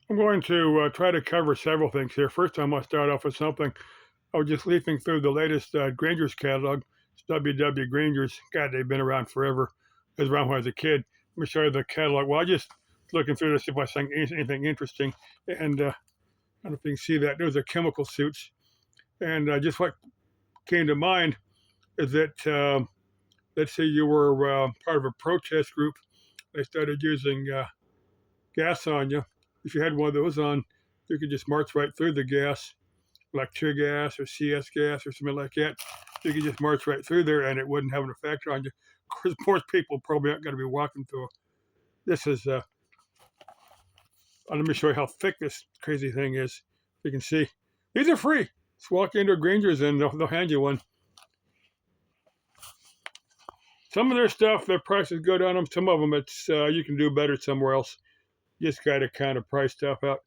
I'm going to try to cover several things here. First, I'm going to start off with something. I was just leafing through the latest Granger's catalog. It's W.W. Granger's. God, they've been around forever. I was around when I was a kid. Let me show you the catalog. Well, I just looking through this if I see anything interesting. And I don't know if you can see that. Those are chemical suits. And just what came to mind is that, let's say you were part of a protest group. They started using gas on you. If you had one of those on, you could just march right through the gas, like tear gas or CS gas or something like that. You could just march right through there and it wouldn't have an effect on you. Of course, most people probably aren't going to be walking through. This is, let me show you how thick this crazy thing is. You can see, these are free. Just walk into a Granger's and they'll hand you one. Some of their stuff, their price is good on them. Some of them, it's you can do better somewhere else. You just got to kind of price stuff out.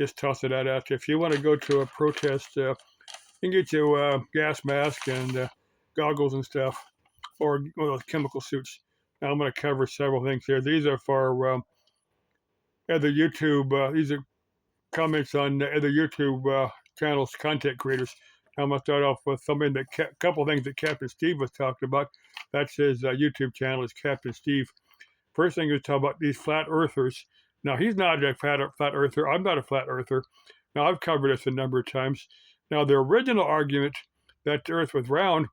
Just toss it out there. If you want to go to a protest, you can get you a gas mask and goggles and stuff, or one of those chemical suits. Now I'm going to cover several things here. These are for other YouTube. These are comments on other YouTube channels, content creators. Now I'm going to start off with something that a couple of things that Captain Steve was talking about. That's his YouTube channel, is Captain Steve. First thing is talk about these flat earthers. Now he's not a flat earther. I'm not a flat earther. Now I've covered this a number of times. Now the original argument that the Earth was round,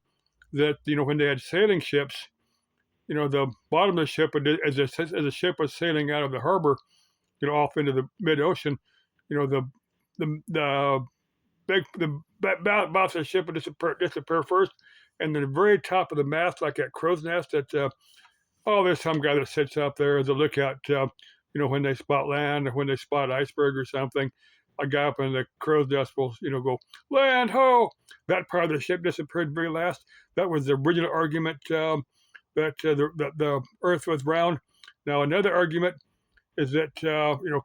that when they had sailing ships, the bottom of the ship, as the ship was sailing out of the harbor, off into the mid ocean, the bows of the ship would disappear first, and then the very top of the mast, like that crow's nest, that there's some guy that sits up there as a lookout, when they spot land or when they spot iceberg or something. A guy up in the crow's nest will, go, land ho! That part of the ship disappeared very last. That was the original argument that the Earth was round. Now, another argument is that,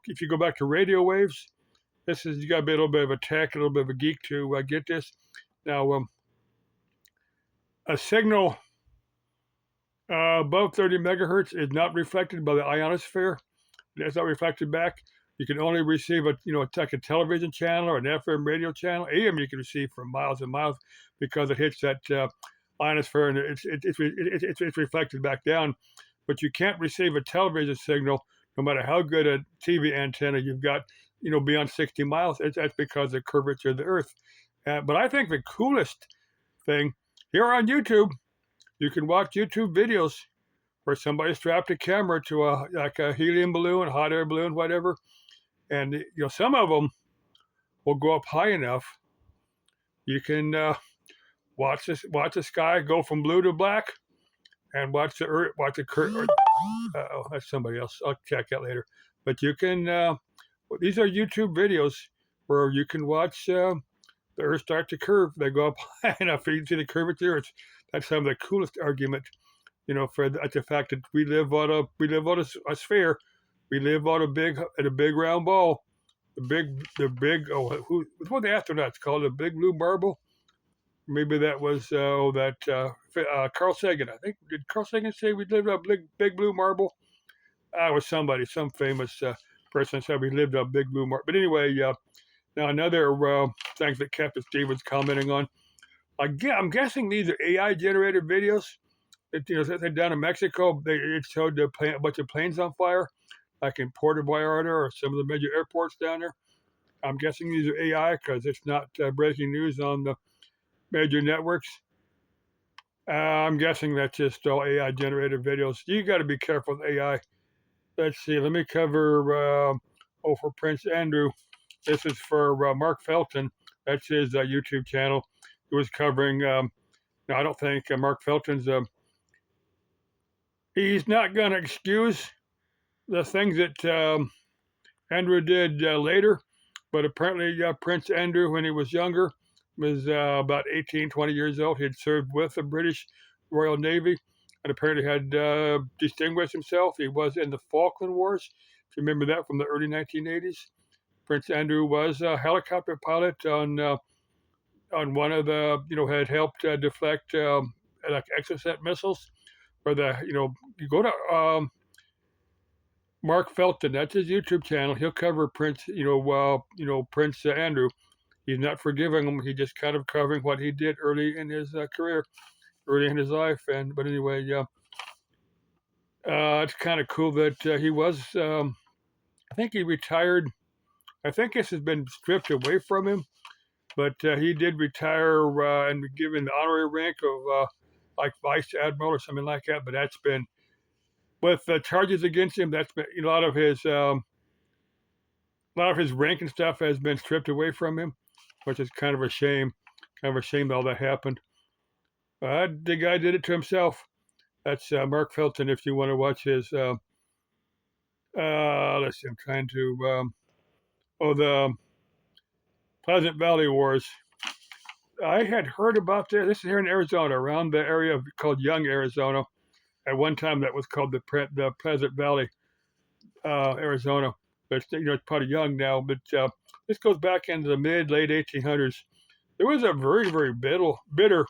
if you go back to radio waves, you got to be a little bit of a tech, a little bit of a geek to get this. Now, a signal above 30 megahertz is not reflected by the ionosphere. It's not reflected back. You can only receive like a television channel or an FM radio channel. AM you can receive for miles and miles because it hits that ionosphere and it's reflected back down. But you can't receive a television signal no matter how good a TV antenna you've got, beyond 60 miles. That's because of the curvature of the Earth. But I think the coolest thing here on YouTube, you can watch YouTube videos where somebody strapped a camera to a helium balloon, hot air balloon, whatever, and some of them will go up high enough. You can watch the sky go from blue to black, and watch the Earth, that's somebody else. I'll check that later. But you can. These are YouTube videos where you can watch the Earth start to curve. They go up high enough for you to see the curvature. That's some of the coolest argument. For the fact that we live on a sphere, we live on a big round ball. What's one of the astronauts called the big blue marble? Maybe that was Carl Sagan. I think, did Carl Sagan say we lived on a big blue marble? It was some famous person said we lived on a big blue marble. But anyway, now another thing that Captain Steve was commenting on. I'm guessing these are AI generated videos. Down in Mexico, it showed a bunch of planes on fire, like in Puerto Vallarta or some of the major airports down there. I'm guessing these are AI because it's not breaking news on the major networks. I'm guessing that's just all AI generated videos. You got to be careful with AI. Let's see. Let me cover. For Prince Andrew, this is for Mark Felton. That's his YouTube channel. He was covering. Now, I don't think Mark Felton's. He's not going to excuse the things that Andrew did later, but apparently Prince Andrew, when he was younger, was about 18, 20 years old. He had served with the British Royal Navy and apparently had distinguished himself. He was in the Falkland Wars. If you remember that from the early 1980s. Prince Andrew was a helicopter pilot on one of the, had helped deflect like Exocet missiles. Or you go to Mark Felton, that's his YouTube channel. He'll cover Prince, Prince Andrew. He's not forgiving him. He just kind of covering what he did early in his career, early in his life. But anyway, yeah, it's kind of cool that he was. I think he retired. I think this has been stripped away from him, but he did retire and be given the honorary rank of like vice admiral or something like that. But that's been with charges against him. That's been a lot of his rank and stuff has been stripped away from him, which is kind of a shame. Kind of a shame that all that happened. The guy did it to himself. That's Mark Felton. If you want to watch his, let's see, I'm trying to. The Pleasant Valley Wars. I had heard about this. This is here in Arizona, around the area called Young, Arizona. At one time, that was called the Pleasant Valley, Arizona. But it's probably Young now. But this goes back into the late 1800s. There was a very, very bitter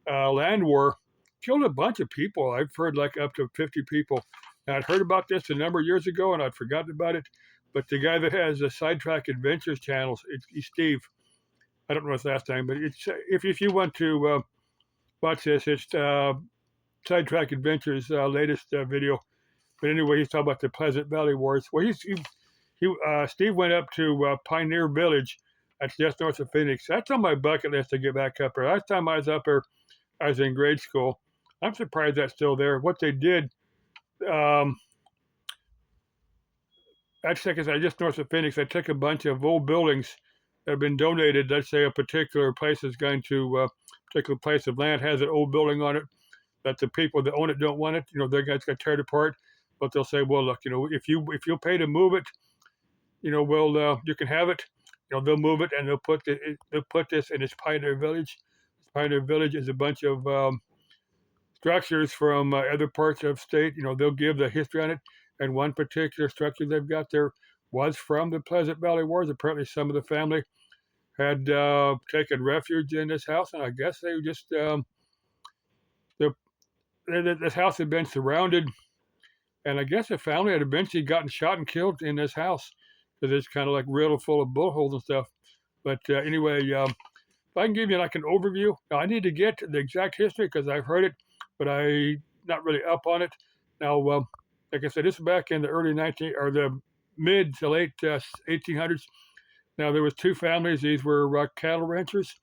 land war. Killed a bunch of people. I've heard like up to 50 people. And I'd heard about this a number of years ago, and I'd forgotten about it. But the guy that has the Sidetrack Adventures channels, it's Steve. I don't know his last name, but it's if you want to watch this, it's Sidetrack Adventures latest video. But anyway, he's talking about the Pleasant Valley Wars. Well, Steve went up to Pioneer Village. That's just north of Phoenix. That's on my bucket list to get back up there. Last time I was up there, I was in grade school. I'm surprised that's still there. What they did, that's like I said, just north of Phoenix. They took a bunch of old buildings that have been donated. Let's say a particular place is going to particular place of land has an old building on it that the people that own it don't want it. They're going to tear it apart, but they'll say, well, look, if you'll pay to move it, you can have it. They'll move it and they'll put this in its Pioneer Village. Pioneer Village is a bunch of structures from other parts of state. They'll give the history on it. And one particular structure they've got there was from the Pleasant Valley Wars. Apparently, some of the family had taken refuge in this house, and I guess they just this house had been surrounded, and I guess the family had eventually gotten shot and killed in this house because it's kind of like riddled full of bullet holes and stuff. But anyway, if I can give you like an overview, now I need to get the exact history because I've heard it, but I'm not really up on it. Now, like I said, this is back in the early the mid to late 1800s. Now there was two families. These were cattle ranchers.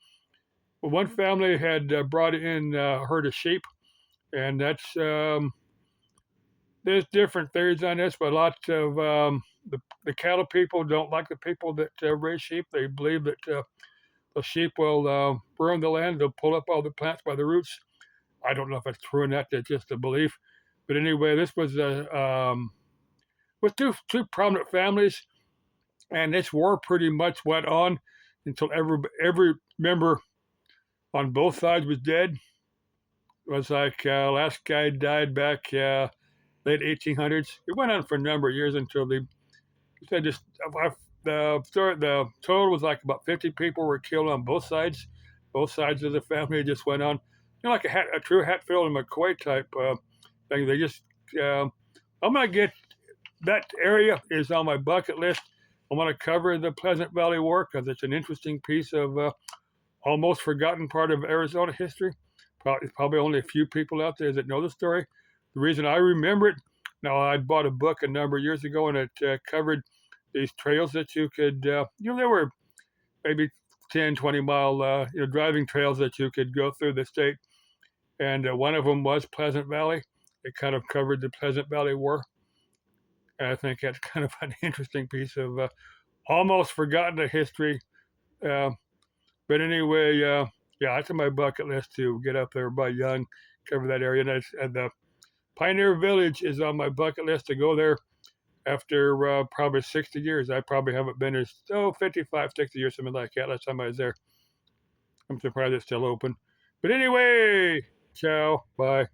Well, one family had brought in a herd of sheep, and that's there's different theories on this, but lots of the cattle people don't like the people that raise sheep. They believe that the sheep will burn the land. They'll pull up all the plants by the roots. I don't know if it's true or not. That's just a belief. But anyway, this was with two prominent families, and this war pretty much went on until every member on both sides was dead. It was like last guy died back late 1800s. It went on for a number of years until they said the total was like about 50 people were killed on both sides. Both sides of the family just went on, like a true Hatfield and McCoy type thing. They just I'm gonna get that area is on my bucket list. I want to cover the Pleasant Valley War because it's an interesting piece of almost forgotten part of Arizona history. Probably only a few people out there that know the story. The reason I remember it, now I bought a book a number of years ago and it covered these trails that you could, there were maybe 10, 20 mile, driving trails that you could go through the state. And one of them was Pleasant Valley. It kind of covered the Pleasant Valley War. And I think that's kind of an interesting piece of almost forgotten history. But anyway, yeah, it's on my bucket list to get up there by Young, cover that area. And the Pioneer Village is on my bucket list to go there after probably 60 years. I probably haven't been there, 55, 60 years, something like that. Last time I was there. I'm surprised it's still open. But anyway, ciao, bye.